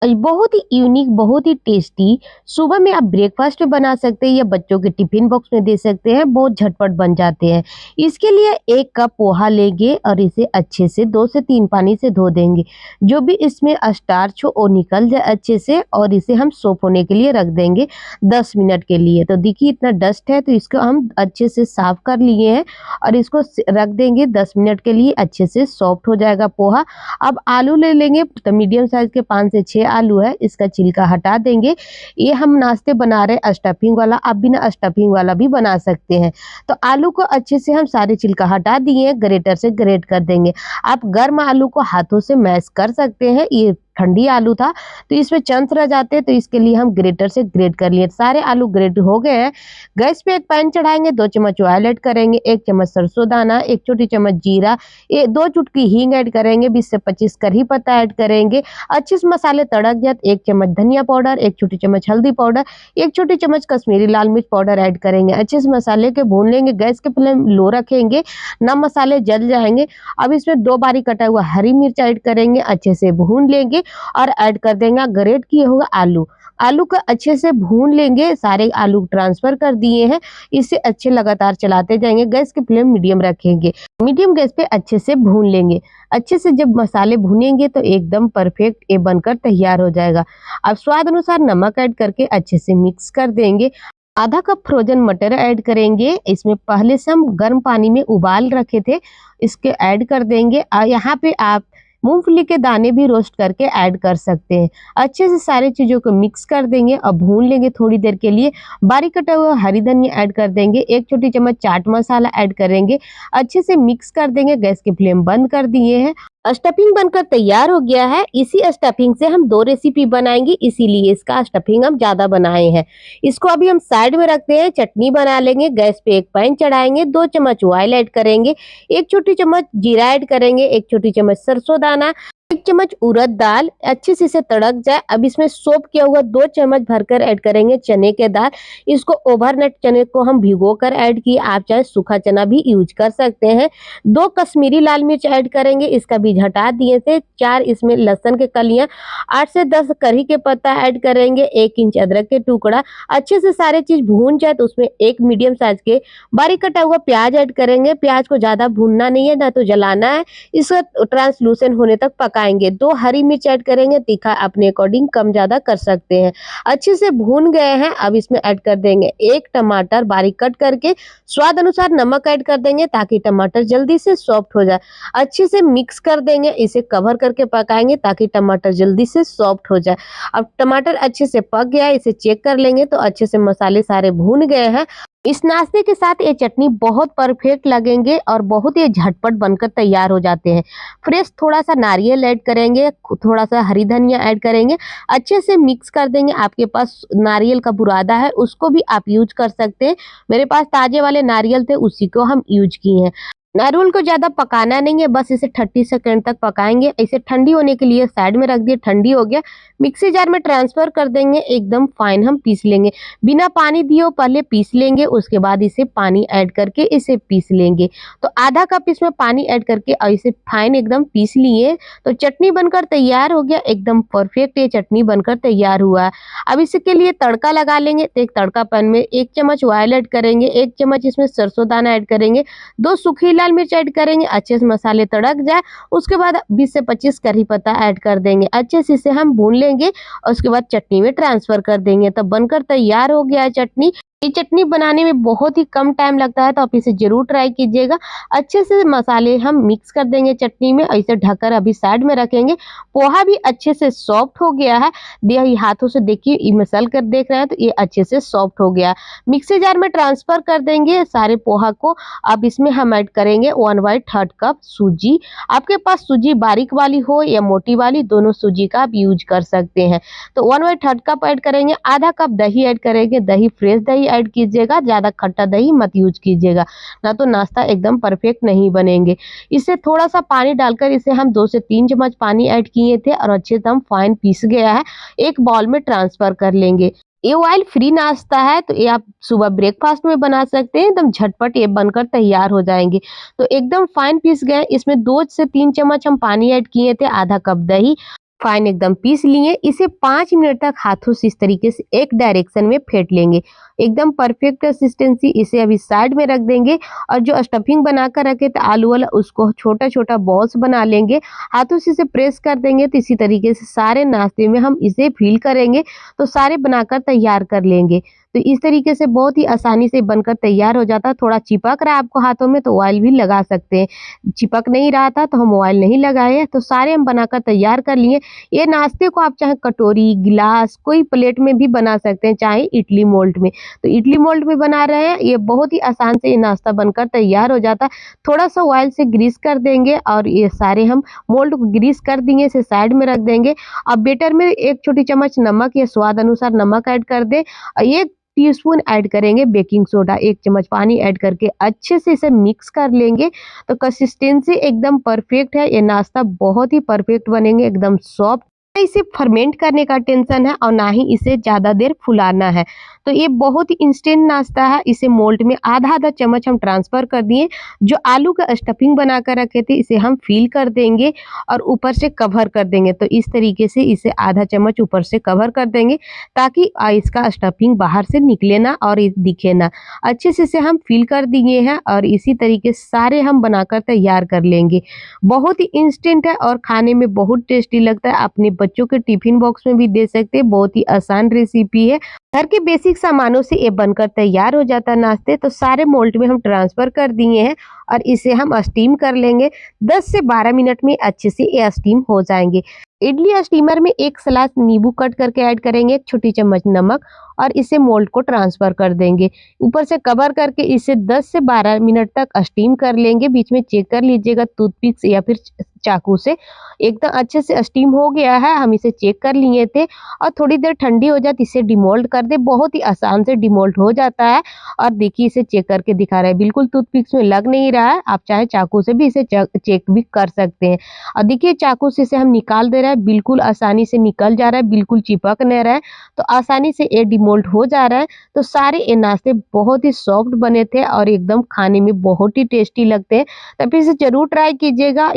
बहुत ही यूनिक, बहुत ही टेस्टी सुबह में आप ब्रेकफास्ट में बना सकते हैं या बच्चों के टिफिन बॉक्स में दे सकते हैं, बहुत झटपट बन जाते हैं। इसके लिए 1 कप पोहा लेंगे और इसे अच्छे से 2 से 3 पानी से धो देंगे। जो भी इसमें स्टार्च हो वो निकल जाए अच्छे से और इसे हम सोक होने के लिए रख देंगे 10 मिनट के लिए। तो देखिए इतना डस्ट है तो इसको हम अच्छे से साफ कर लिए हैं और इसको रख देंगे 10 मिनट के लिए, अच्छे से सॉफ्ट हो जाएगा पोहा। अब आलू ले लेंगे, तो मीडियम साइज के 5 से 6 आलू है, इसका छिलका हटा देंगे। ये हम नाश्ते बना रहे हैं स्टफिंग वाला, आप बिना स्टफिंग वाला भी बना सकते हैं। तो आलू को अच्छे से हम सारे छिलका हटा दिए, ग्रेटर से ग्रेट कर देंगे। आप गर्म आलू को हाथों से मैश कर सकते हैं, ये ठंडी आलू था तो इसमें चंक्स रह जाते हैं, तो इसके लिए हम ग्रेटर से ग्रेट कर लिए। सारे आलू ग्रेट हो गए हैं। गैस पे एक पैन चढ़ाएंगे, 2 चम्मच ऑयल ऐड करेंगे, 1 चम्मच सरसों दाना, 1 छोटी चम्मच जीरा, 2 चुटकी हींग ऐड करेंगे, 20 से 25 करी पत्ता ऐड करेंगे। अच्छे से मसाले तड़क जाए, 1 चम्मच धनिया पाउडर, 1 छोटी चम्मच हल्दी पाउडर, 1 छोटी चम्मच कश्मीरी लाल मिर्च पाउडर ऐड करेंगे। अच्छे से मसाले के भून लेंगे, गैस के फ्लेम लो रखेंगे, ना मसाले जल जाएंगे। अब इसमें 2 बारीक कटा हुआ हरी मिर्च ऐड करेंगे, अच्छे से भून लेंगे और ऐड कर देंगे ग्रेट किए हुए आलू। आलू को अच्छे से भून लेंगे, सारे आलू ट्रांसफर कर दिए हैं। इसे अच्छे लगातार चलाते जाएंगे, गैस की फ्लेम मीडियम रखेंगे, मीडियम गैस पे अच्छे से भून लेंगे। अच्छे से जब मसाले भुनेंगे तो एकदम परफेक्ट ये बनकर तैयार हो जाएगा। अब स्वाद अनुसार नमक ऐड करके अच्छे से मिक्स कर देंगे। आधा कप फ्रोजन मटर ऐड करेंगे, इसमें पहले से हम गर्म पानी में उबाल रखे थे, इसके ऐड कर देंगे। यहाँ पे आप मूंगफली के दाने भी रोस्ट करके ऐड कर सकते हैं। अच्छे से सारी चीज़ों को मिक्स कर देंगे और भून लेंगे थोड़ी देर के लिए। बारीक कटा हुआ हरी धनिया ऐड कर देंगे, 1 छोटी चम्मच चाट मसाला ऐड करेंगे, अच्छे से मिक्स कर देंगे। गैस की फ्लेम बंद कर दिए हैं। स्टफिंग बनकर तैयार हो गया है। इसी स्टफिंग से हम 2 रेसिपी बनाएंगे, इसीलिए इसका स्टफिंग हम ज़्यादा बनाए हैं। इसको अभी हम साइड में रखते हैं, चटनी बना लेंगे। गैस पे एक पैन चढ़ाएंगे, 2 चम्मच ऑयल ऐड करेंगे, 1 छोटी चम्मच जीरा ऐड करेंगे, 1 छोटी चम्मच सरसों दाना, 1 चम्मच उड़द दाल, अच्छे से इसे तड़क जाए। अब इसमें सोप किया हुआ 2 चम्मच भरकर ऐड करेंगे चने के दाल। इसको ओवरनाइट चने को हम भिगोकर ऐड किए, आप चाहे सूखा चना भी यूज कर सकते हैं। 2 कश्मीरी लाल मिर्च ऐड करेंगे, इसका बीज हटा दिए थे। 4 इसमें लहसुन के कलियां, 8 से 10 करी के पत्ता ऐड करेंगे, 1 इंच अदरक के टुकड़ा। अच्छे से सारे चीज भून जाए तो उसमें 1 मीडियम साइज के बारीक कटा हुआ प्याज ऐड करेंगे। प्याज को ज्यादा भूनना नहीं है, ना तो जलाना है, इसको ट्रांसलूसेंट होने तक पकाएंगे। 2 हरी मिर्च ऐड करेंगे, तीखा अपने अकॉर्डिंग कम ज्यादा कर सकते हैं। अच्छे से भून गए हैं, अब इसमें ऐड कर देंगे 1 टमाटर बारीक कट करके, स्वाद अनुसार नमक ऐड कर देंगे ताकि टमाटर जल्दी से सॉफ्ट हो जाए। अच्छे से मिक्स कर देंगे, इसे कवर करके पकाएंगे ताकि टमाटर जल्दी से सॉफ्ट हो जाए। अब टमाटर अच्छे से पक गया है, इसे चेक कर लेंगे तो अच्छे से मसाले सारे भून गए हैं। इस नाश्ते के साथ ये चटनी बहुत परफेक्ट लगेंगे और बहुत ही झटपट बनकर तैयार हो जाते हैं। फ्रेश थोड़ा सा नारियल ऐड करेंगे, थोड़ा सा हरी धनिया ऐड करेंगे, अच्छे से मिक्स कर देंगे। आपके पास नारियल का बुरादा है उसको भी आप यूज कर सकते हैं, मेरे पास ताजे वाले नारियल थे उसी को हम यूज किए हैं। नारियल को ज़्यादा पकाना नहीं है, बस इसे 30 सेकंड तक पकाएंगे। इसे ठंडी होने के लिए साइड में रख दिए, ठंडी हो गया, मिक्सी जार में ट्रांसफर कर देंगे, एकदम फाइन हम पीस लेंगे। बिना पानी दिए पहले पीस लेंगे, उसके बाद इसे पानी ऐड करके इसे पीस लेंगे। तो आधा कप इसमें पानी ऐड करके और इसे फाइन एकदम पीस लिए तो चटनी बनकर तैयार हो गया। एकदम परफेक्ट ये चटनी बनकर तैयार हुआ है। अब इसके लिए तड़का लगा लेंगे, तो एक तड़का पैन में 1 चम्मच ऑयल ऐड करेंगे, 1 चम्मच इसमें सरसों दाना ऐड करेंगे, 2 सूखी लाल मिर्च ऐड करेंगे। अच्छे से मसाले तड़क जाए उसके बाद 20 से 25 करी पत्ता ऐड कर देंगे, अच्छे से इसे हम भून लेंगे और उसके बाद चटनी में ट्रांसफर कर देंगे। तब बनकर तैयार हो गया है चटनी। ये चटनी बनाने में बहुत ही कम टाइम लगता है, तो आप इसे जरूर ट्राई कीजिएगा। अच्छे से मसाले हम मिक्स कर देंगे चटनी में, ऐसे ढककर अभी साइड में रखेंगे। पोहा भी अच्छे से सॉफ्ट हो गया है, ये हाथों से देखिए, ये मसल कर देख रहे हैं तो ये अच्छे से सॉफ्ट हो गया। मिक्सी जार में ट्रांसफर कर देंगे सारे पोहा को। अब इसमें हम ऐड करेंगे 1/3 कप सूजी। आपके पास सूजी बारीक वाली हो या मोटी वाली, दोनों सूजी का आप यूज कर सकते हैं। तो 1/3 कप ऐड करेंगे। आधा कप दही ऐड करेंगे, दही फ्रेश दही ऐड कीजिएगा, ज्यादा खट्टा दही मत यूज कीजिएगा, ना तो नाश्ता एकदम परफेक्ट नहीं बनेंगे। इसे थोड़ा सा पानी डालकर इसे हम 2 से 3 चम्मच पानी ऐड किए थे और अच्छे से हम फाइन पीस गया है, एक बाउल में ट्रांसफर कर लेंगे। ये ऑयल फ्री नाश्ता है, तो ये आप सुबह ब्रेकफास्ट में बना सकते हैं, एकदम झटपट ये बनकर तैयार हो जाएंगे। तो एकदम फाइन पीस गए, इसमें 2 से 3 चम्मच हम पानी ऐड किए थे, आधा कप दही, फाइन एकदम पीस लिए। इसे 5 मिनट तक हाथों से इस तरीके से एक डायरेक्शन में फेंट लेंगे। एकदम परफेक्ट कंसिस्टेंसी। इसे अभी साइड में रख देंगे और जो स्टफिंग बनाकर रखे थे आलू वाला उसको छोटा-छोटा बॉल्स बना लेंगे। हाथों से इसे प्रेस कर देंगे तो इसी तरीके से सारे नाश्ते में हम इसे फिल करेंगे तो सारे बनाकर तैयार कर लेंगे। तो इस तरीके से बहुत ही आसानी से बनकर तैयार हो जाता है। थोड़ा चिपक रहा है आपको हाथों में तो ऑयल भी लगा सकते हैं। चिपक नहीं रहा था तो हम ऑयल नहीं लगाए हैं। तो सारे हम बनाकर तैयार कर लिए। ये नाश्ते को आप चाहे कटोरी, गिलास, कोई प्लेट में भी बना सकते हैं, चाहे इडली मोल्ड में। तो इडली मोल्ड में बना रहे हैं, ये बहुत ही आसान से ये नाश्ता बनकर तैयार हो जाता है। थोड़ा-सा ऑयल से ग्रीस कर देंगे और ये सारे हम मोल्ड को ग्रीस कर दिए, इसे साइड में रख देंगे। अब बैटर में 1 छोटी चम्मच नमक या स्वाद अनुसार नमक ऐड कर दें और 1 टीस्पून ऐड करेंगे बेकिंग सोडा, 1 चम्मच पानी ऐड करके अच्छे से इसे मिक्स कर लेंगे। तो कंसिस्टेंसी एकदम परफेक्ट है। ये नाश्ता बहुत ही परफेक्ट बनेंगे, एकदम सॉफ्ट। इसे फर्मेंट करने का टेंशन है और ना ही इसे ज़्यादा देर फुलाना है। तो ये बहुत ही इंस्टेंट नाश्ता है। इसे मोल्ड में आधा-आधा चम्मच हम ट्रांसफ़र कर दिए। जो आलू का स्टफिंग बना कर रखे थे इसे हम फिल कर देंगे और ऊपर से कवर कर देंगे। तो इस तरीके से इसे आधा चम्मच ऊपर से कवर कर देंगे ताकि इसका स्टफिंग बाहर से निकले ना और ये दिखे ना। अच्छे से इसे हम फिल कर दिए हैं और इसी तरीके से सारे हम बनाकर तैयार कर लेंगे। बहुत ही इंस्टेंट है और खाने में बहुत टेस्टी लगता है। अपने बच्चों के टिफिन बॉक्स में भी दे सकते हैं। बहुत ही आसान रेसिपी है। घर के बेसिक सामानों से ये बनकर तैयार हो जाता है नाश्ते। तो सारे मोल्ड में हम ट्रांसफ़र कर दिए हैं और इसे हम स्टीम कर लेंगे। 10 से 12 मिनट में अच्छे से ये स्टीम हो जाएंगे। इडली स्टीमर में 1 सलाद नींबू कट करके ऐड करेंगे, 1 छोटी चम्मच नमक और इसे मोल्ड को ट्रांसफ़र कर देंगे। ऊपर से कवर करके इसे 10 से 12 मिनट तक स्टीम कर लेंगे। बीच में चेक कर लीजिएगा टूथपिक से या फिर चाकू से। एकदम अच्छे से स्टीम हो गया है। हम इसे चेक कर लिए थे और थोड़ी देर ठंडी हो जाती इसे डिमोल्ड कर दे। बहुत ही आसान से डिमोल्ड हो जाता है और देखिए इसे चेक करके दिखा रहा है, बिल्कुल टूथपिक्स में लग नहीं रहा है। आप चाहे चाकू से भी इसे चेक भी कर सकते हैं। और देखिए चाकू से इसे हम निकाल दे रहे हैं, बिल्कुल आसानी से निकल जा रहा है, बिल्कुल चिपक नहीं रहा है। तो आसानी से ये डिमोल्ड हो जा रहा है। तो सारे ये नाश्ते बहुत ही सॉफ्ट बने थे और एकदम खाने में बहुत ही टेस्टी लगते हैं। तब इसे ज़रूर ट्राई कीजिएगा।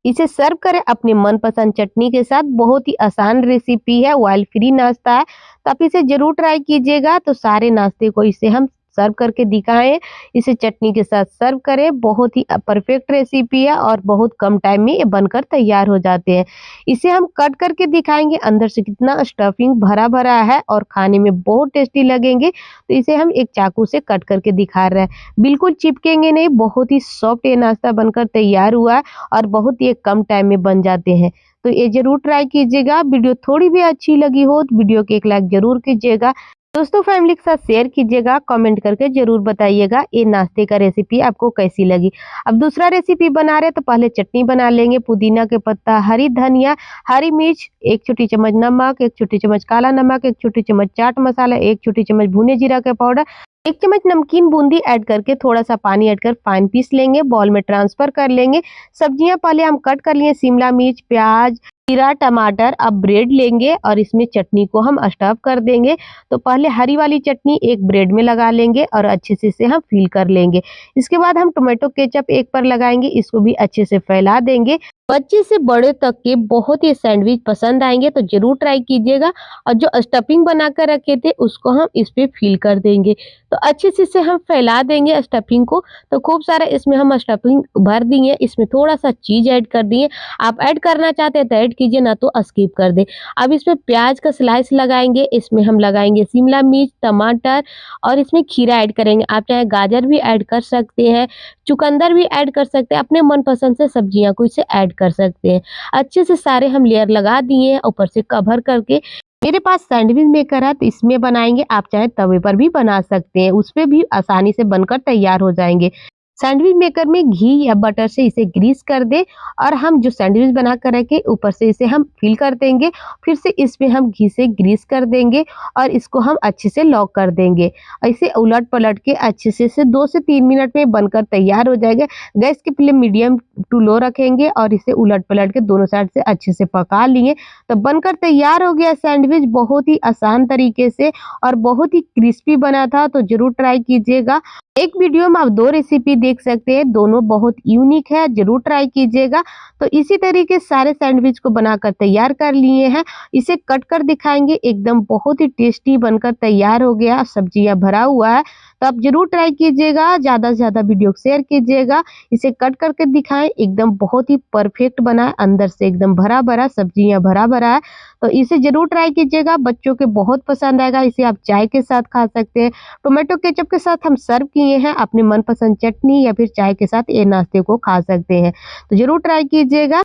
इसे सर्व करें अपने मनपसंद चटनी के साथ। बहुत ही आसान रेसिपी है, ऑयल फ्री नाश्ता है। तो आप इसे ज़रूर ट्राई कीजिएगा। तो सारे नाश्ते को इसे हम सर्व करके दिखाएं। इसे चटनी के साथ सर्व करें। बहुत ही परफेक्ट रेसिपी है और बहुत कम टाइम में ये बनकर तैयार हो जाते हैं। इसे हम कट करके दिखाएंगे अंदर से कितना स्टफिंग भरा भरा है और खाने में बहुत टेस्टी लगेंगे। तो इसे हम एक चाकू से कट करके दिखा रहे हैं, बिल्कुल चिपकेंगे नहीं। बहुत ही सॉफ्ट ये नाश्ता बनकर तैयार हुआ है और बहुत ही कम टाइम में बन जाते हैं। तो ये जरूर ट्राई कीजिएगा। वीडियो थोड़ी भी अच्छी लगी हो तो वीडियो को एक लाइक जरूर कीजिएगा। दोस्तों फैमिली के साथ शेयर कीजिएगा। कमेंट करके जरूर बताइएगा ये नाश्ते का रेसिपी आपको कैसी लगी। अब दूसरा रेसिपी बना रहे तो पहले चटनी बना लेंगे। पुदीना के पत्ता, हरी धनिया, हरी मिर्च, 1 छोटी चम्मच नमक, 1 छोटी चम्मच काला नमक, 1 छोटी चम्मच चाट मसाला, 1 छोटी चम्मच भुने जीरा का पाउडर, 1 चम्मच नमकीन बूंदी ऐड करके थोड़ा सा पानी ऐड कर फाइन पीस लेंगे। बॉल में ट्रांसफर कर लेंगे। सब्जियां पहले हम कट कर लिए, शिमला मिर्च, प्याज, खीरा, टमाटर। अब ब्रेड लेंगे और इसमें चटनी को हम स्टफ कर देंगे। तो पहले हरी वाली चटनी एक ब्रेड में लगा लेंगे और अच्छे से इसे हम फिल कर लेंगे। इसके बाद हम टोमेटो केचप एक पर लगाएंगे, इसको भी अच्छे से फैला देंगे। बच्चे से बड़े तक के बहुत ही सैंडविच पसंद आएंगे। तो जरूर ट्राई कीजिएगा। और जो स्टफिंग बना कर रखे थे उसको हम इस पे फिल कर देंगे। तो अच्छे से इसे हम फैला देंगे स्टफिंग को। तो खूब सारा इसमें हम स्टफिंग भर दिए। इसमें थोड़ा सा चीज ऐड कर दिए। आप ऐड करना चाहते हैं तो ऐड कीजिए, ना तो स्किप कर दे। अब इसमें प्याज का स्लाइस लगाएंगे। इसमें हम लगाएंगे शिमला मिर्च, टमाटर और इसमें खीरा ऐड करेंगे। आप चाहे गाजर भी ऐड कर सकते हैं, चुकंदर भी ऐड कर सकते हैं। अपने मनपसंद से सब्जियां को इसे ऐड कर सकते हैं। अच्छे से सारे हम लेयर लगा दिए हैं। ऊपर से कवर करके मेरे पास सैंडविच मेकर है तो इसमें बनाएंगे। आप चाहे तवे पर भी बना सकते हैं, उस पे भी आसानी से बनकर तैयार हो जाएंगे। सैंडविच मेकर में घी या बटर से इसे ग्रीस कर दे और हम जो सैंडविच बना कर रखे ऊपर से इसे हम फिल कर देंगे। फिर से इसमें हम घी से ग्रीस कर देंगे और इसको हम अच्छे से लॉक कर देंगे। इसे उलट पलट के अच्छे से 2 से 3 मिनट में बनकर तैयार हो जाएगा। गैस की फ्लेम मीडियम टू लो रखेंगे और इसे उलट पलट के दोनों साइड से अच्छे से पका लिए। तो बनकर तैयार हो गया सैंडविच, बहुत ही आसान तरीके से और बहुत ही क्रिस्पी बना था। तो जरूर ट्राई कीजिएगा। एक वीडियो में आप 2 रेसिपी देख सकते हैं, दोनों बहुत यूनिक है, ज़रूर ट्राई कीजिएगा। तो इसी तरीके सारे सैंडविच को बनाकर तैयार कर लिए हैं, इसे कट कर दिखाएँगे, एकदम बहुत ही टेस्टी बनकर तैयार हो गया, सब्जियाँ भरा हुआ है। तो आप ज़रूर ट्राई कीजिएगा, ज़्यादा से ज़्यादा वीडियो को शेयर कीजिएगा। इसे कट करके दिखाएँ, एकदम बहुत ही परफेक्ट बना है, अंदर से एकदम भरा-भरा, सब्जियाँ भरा-भरा है। तो इसे ज़रूर ट्राई कीजिएगा, बच्चों के बहुत पसंद आएगा, इसे आप चाय के साथ खा सकते हैं। टोमेटो केचप के साथ हम सर्व किए हैं, अपने मनपसंद चटनी या फिर चाय के साथ ये नाश्ते को खा सकते हैं। तो ज़रूर ट्राई कीजिएगा।